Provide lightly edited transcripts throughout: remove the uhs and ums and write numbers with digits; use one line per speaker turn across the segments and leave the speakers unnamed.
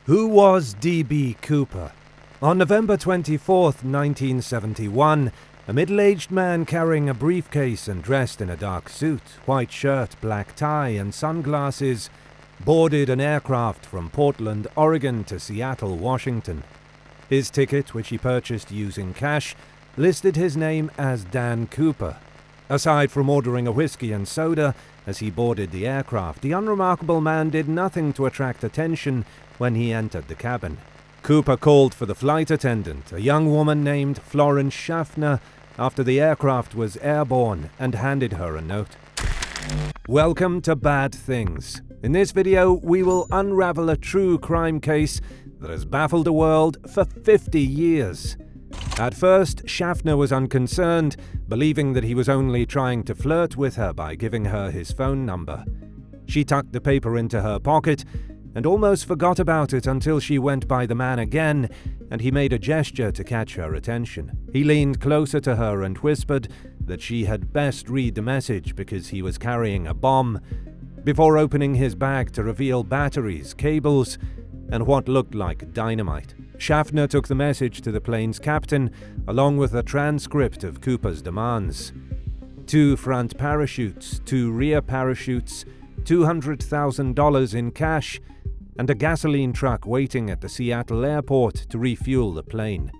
Who was D.B. Cooper? On November 24, 1971, a middle-aged man carrying a briefcase and dressed in a dark suit, white shirt, black tie, and sunglasses boarded an aircraft from Portland, Oregon to Seattle, Washington. His ticket, which he purchased using cash, listed his name as Dan Cooper. Aside from ordering a whiskey and soda as he boarded the aircraft, the unremarkable man did nothing to attract attention when he entered the cabin. Cooper called for the flight attendant, a young woman named Florence Schaffner, after the aircraft was airborne, and handed her a note. Welcome to Bad Things. In this video, we will unravel a true crime case that has baffled the world for 50 years. At first, Schaffner was unconcerned, believing that he was only trying to flirt with her by giving her his phone number. She tucked the paper into her pocket and almost forgot about it until she went by the man again, and he made a gesture to catch her attention. He leaned closer to her and whispered that she had best read the message because he was carrying a bomb, before opening his bag to reveal batteries, cables, and what looked like dynamite. Schaffner took the message to the plane's captain, along with a transcript of Cooper's demands. 2 front parachutes, 2 rear parachutes, $200,000 in cash, and a gasoline truck waiting at the Seattle airport to refuel the plane.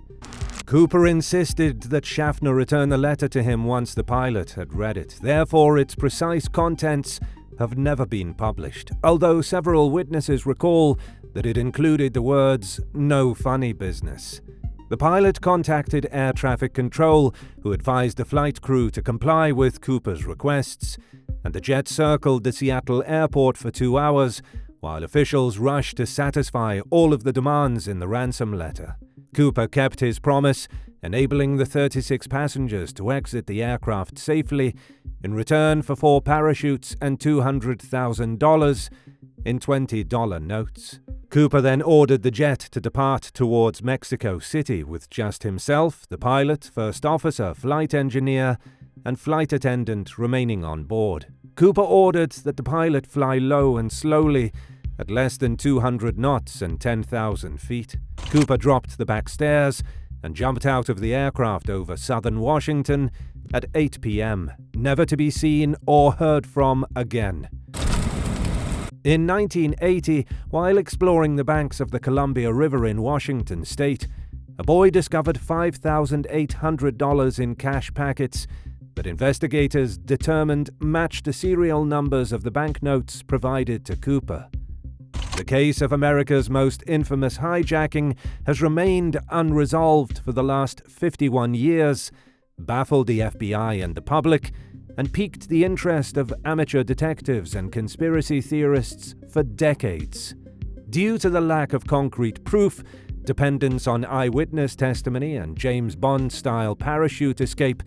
Cooper insisted that Schaffner return the letter to him once the pilot had read it. Therefore, its precise contents have never been published, although several witnesses recall that it included the words, "No funny business." The pilot contacted air traffic control, who advised the flight crew to comply with Cooper's requests, and the jet circled the Seattle airport for 2 hours, while officials rushed to satisfy all of the demands in the ransom letter. Cooper kept his promise, enabling the 36 passengers to exit the aircraft safely in return for 4 parachutes and $200,000 in $20 notes. Cooper then ordered the jet to depart towards Mexico City with just himself, the pilot, first officer, flight engineer, and flight attendant remaining on board. Cooper ordered that the pilot fly low and slowly at less than 200 knots and 10,000 feet. Cooper dropped the back stairs and jumped out of the aircraft over southern Washington at 8 p.m., never to be seen or heard from again. In 1980, while exploring the banks of the Columbia River in Washington state, a boy discovered $5,800 in cash packets that investigators determined matched the serial numbers of the banknotes provided to Cooper. The case of America's most infamous hijacking has remained unresolved for the last 51 years, baffled the FBI and the public, and piqued the interest of amateur detectives and conspiracy theorists for decades. Due to the lack of concrete proof, dependence on eyewitness testimony, and James Bond-style parachute escape,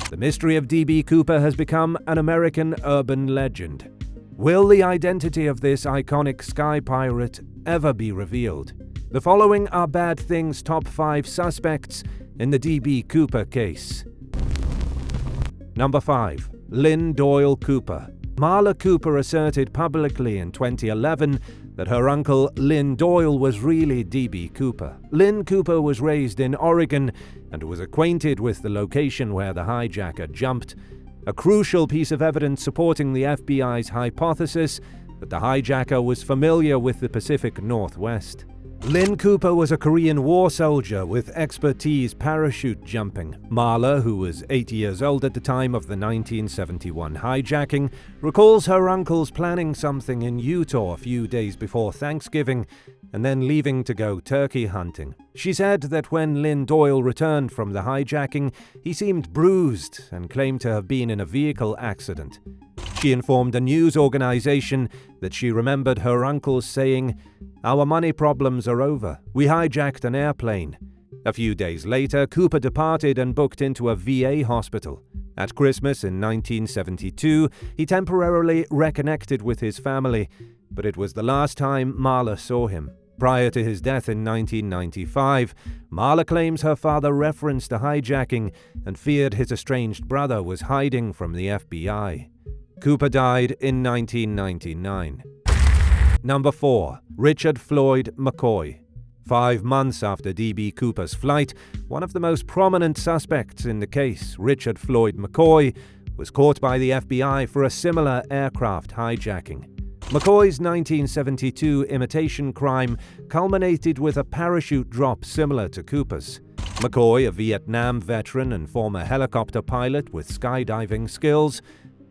the mystery of D.B. Cooper has become an American urban legend. Will the identity of this iconic sky pirate ever be revealed? The following are Bad Things' top 5 suspects in the D.B. Cooper case. Number 5. Lynn Doyle Cooper. Marla Cooper asserted publicly in 2011 that her uncle Lynn Doyle was really D.B. Cooper. Lynn Cooper was raised in Oregon and was acquainted with the location where the hijacker jumped, a crucial piece of evidence supporting the FBI's hypothesis that the hijacker was familiar with the Pacific Northwest. Lynn Cooper was a Korean War soldier with expertise parachute jumping. Marla, who was 8 years old at the time of the 1971 hijacking, recalls her uncles planning something in Utah a few days before Thanksgiving and then leaving to go turkey hunting. She said that when Lynn Doyle returned from the hijacking, he seemed bruised and claimed to have been in a vehicle accident. She informed a news organization that she remembered her uncles saying, "Our money problems are over. We hijacked an airplane." A few days later, Cooper departed and booked into a VA hospital. At Christmas in 1972, he temporarily reconnected with his family, but it was the last time Marla saw him. Prior to his death in 1995, Marla claims her father referenced the hijacking and feared his estranged brother was hiding from the FBI. Cooper died in 1999. Number 4. Richard Floyd McCoy. 5 months after D.B. Cooper's flight, one of the most prominent suspects in the case, Richard Floyd McCoy, was caught by the FBI for a similar aircraft hijacking. McCoy's 1972 imitation crime culminated with a parachute drop similar to Cooper's. McCoy, a Vietnam veteran and former helicopter pilot with skydiving skills,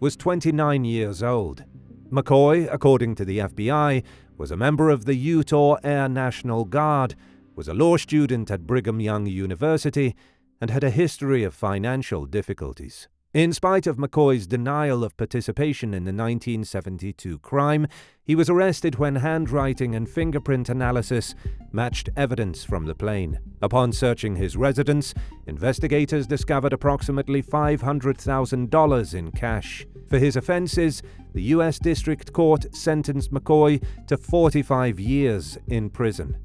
was 29 years old. McCoy, according to the FBI, was a member of the Utah Air National Guard, was a law student at Brigham Young University, and had a history of financial difficulties. In spite of McCoy's denial of participation in the 1972 crime, he was arrested when handwriting and fingerprint analysis matched evidence from the plane. Upon searching his residence, investigators discovered approximately $500,000 in cash. For his offenses, the U.S. District Court sentenced McCoy to 45 years in prison.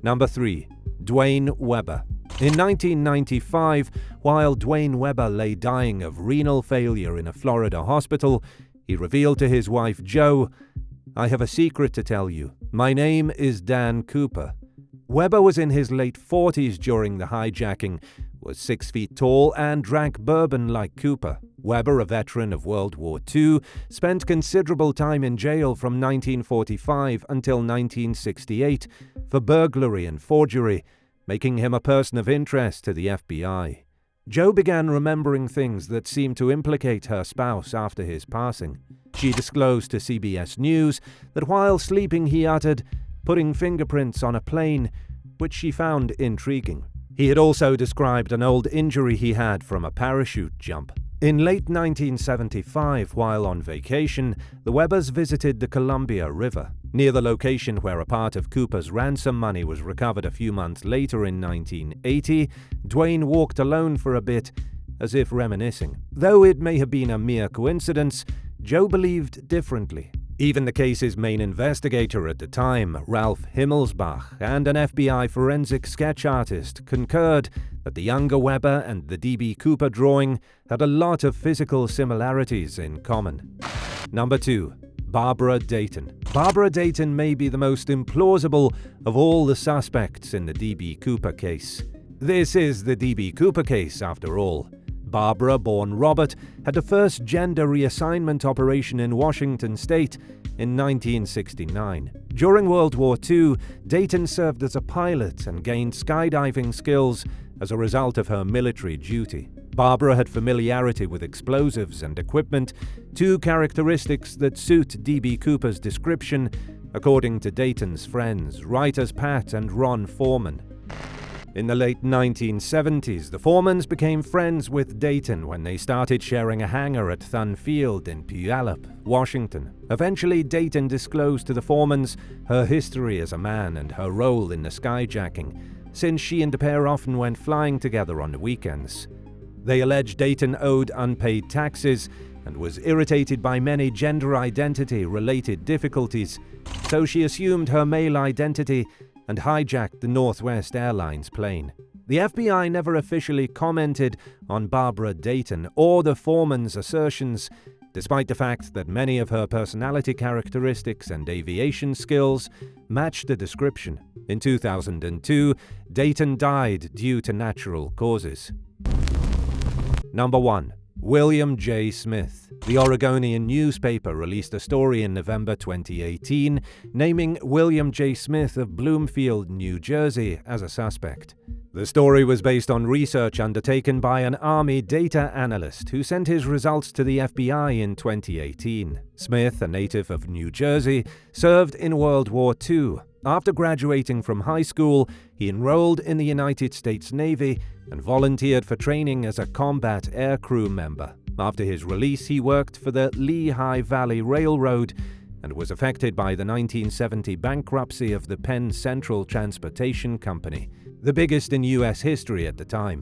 Number 3. Dwayne Webber. In 1995, while Dwayne Webber lay dying of renal failure in a Florida hospital, he revealed to his wife Jo, "I have a secret to tell you. My name is Dan Cooper." Webber was in his late 40s during the hijacking, was 6 feet tall, and drank bourbon like Cooper. Webber, a veteran of World War II, spent considerable time in jail from 1945 until 1968 for burglary and forgery, making him a person of interest to the FBI. Jo began remembering things that seemed to implicate her spouse after his passing. She disclosed to CBS News that while sleeping he uttered, "putting fingerprints on a plane," which she found intriguing. He had also described an old injury he had from a parachute jump. In late 1975, while on vacation, the Webbers visited the Columbia River. Near the location where a part of Cooper's ransom money was recovered a few months later in 1980, Dwayne walked alone for a bit, as if reminiscing. Though it may have been a mere coincidence, Jo believed differently. Even the case's main investigator at the time, Ralph Himmelsbach, and an FBI forensic sketch artist concurred that the younger Webber and the D.B. Cooper drawing had a lot of physical similarities in common. Number 2. Barbara Dayton. Barbara Dayton may be the most implausible of all the suspects in the D.B. Cooper case. This is the D.B. Cooper case, after all. Barbara, born Robert, had the first gender reassignment operation in Washington state in 1969. During World War II, Dayton served as a pilot and gained skydiving skills as a result of her military duty. Barbara had familiarity with explosives and equipment, two characteristics that suit D.B. Cooper's description, according to Dayton's friends, writers Pat and Ron Foreman. In the late 1970s, the Foremans became friends with Dayton when they started sharing a hangar at Thun Field in Puyallup, Washington. Eventually, Dayton disclosed to the Foremans her history as a man and her role in the skyjacking, since she and the pair often went flying together on the weekends. They alleged Dayton owed unpaid taxes and was irritated by many gender identity-related difficulties, so she assumed her male identity and hijacked the Northwest Airlines plane. The FBI never officially commented on Barbara Dayton or the Foreman's assertions, despite the fact that many of her personality characteristics and aviation skills matched the description. In 2002, Dayton died due to natural causes. Number 1. William J. Smith. The Oregonian newspaper released a story in November 2018 naming William J. Smith of Bloomfield, New Jersey, as a suspect. The story was based on research undertaken by an Army data analyst who sent his results to the FBI in 2018. Smith, a native of New Jersey, served in World War II. After graduating from high school, he enrolled in the United States Navy and volunteered for training as a combat aircrew member. After his release, he worked for the Lehigh Valley Railroad and was affected by the 1970 bankruptcy of the Penn Central Transportation Company, the biggest in U.S. history at the time.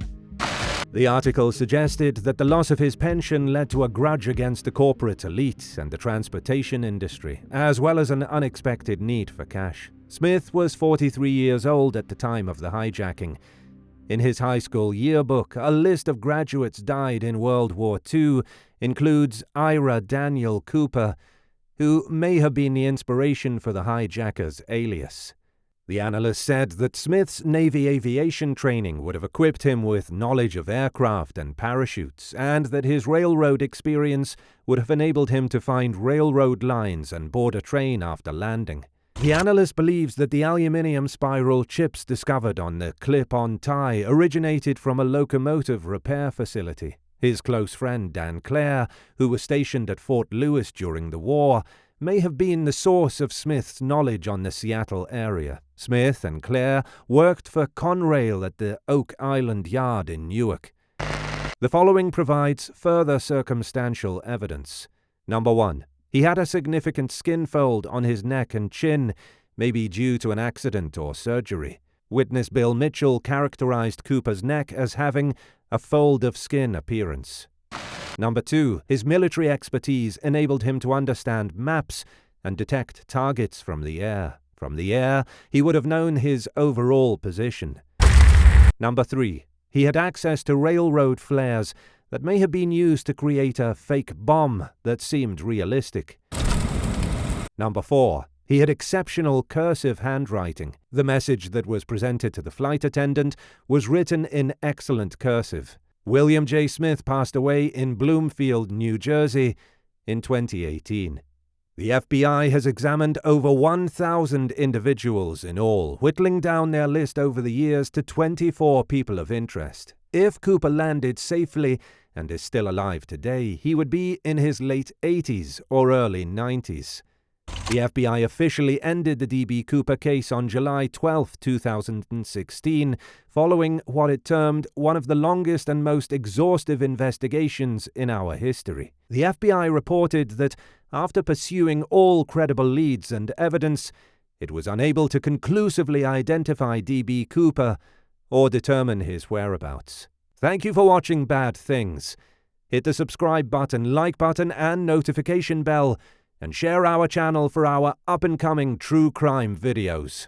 The article suggested that the loss of his pension led to a grudge against the corporate elite and the transportation industry, as well as an unexpected need for cash. Smith was 43 years old at the time of the hijacking. In his high school yearbook, a list of graduates died in World War II includes Ira Daniel Cooper, who may have been the inspiration for the hijacker's alias. The analyst said that Smith's Navy aviation training would have equipped him with knowledge of aircraft and parachutes, and that his railroad experience would have enabled him to find railroad lines and board a train after landing. The analyst believes that the aluminium spiral chips discovered on the clip-on tie originated from a locomotive repair facility. His close friend Dan Clare, who was stationed at Fort Lewis during the war, may have been the source of Smith's knowledge on the Seattle area. Smith and Clare worked for Conrail at the Oak Island Yard in Newark. The following provides further circumstantial evidence. Number 1. He had a significant skin fold on his neck and chin, maybe due to an accident or surgery. Witness Bill Mitchell characterized Cooper's neck as having a fold of skin appearance. Number 2. His military expertise enabled him to understand maps and detect targets from the air. From the air, he would have known his overall position. Number 3. He had access to railroad flares that may have been used to create a fake bomb that seemed realistic. Number 4. He had exceptional cursive handwriting. The message that was presented to the flight attendant was written in excellent cursive. William J. Smith passed away in Bloomfield, New Jersey, in 2018. The FBI has examined over 1,000 individuals in all, whittling down their list over the years to 24 people of interest. If Cooper landed safely and is still alive today, he would be in his late 80s or early 90s. The FBI officially ended the D.B. Cooper case on July 12, 2016, following what it termed one of the longest and most exhaustive investigations in our history. The FBI reported that, after pursuing all credible leads and evidence, it was unable to conclusively identify D.B. Cooper or determine his whereabouts. Thank you for watching Bad Things. Hit the subscribe button, like button, and notification bell, and share our channel for our up-and-coming true crime videos.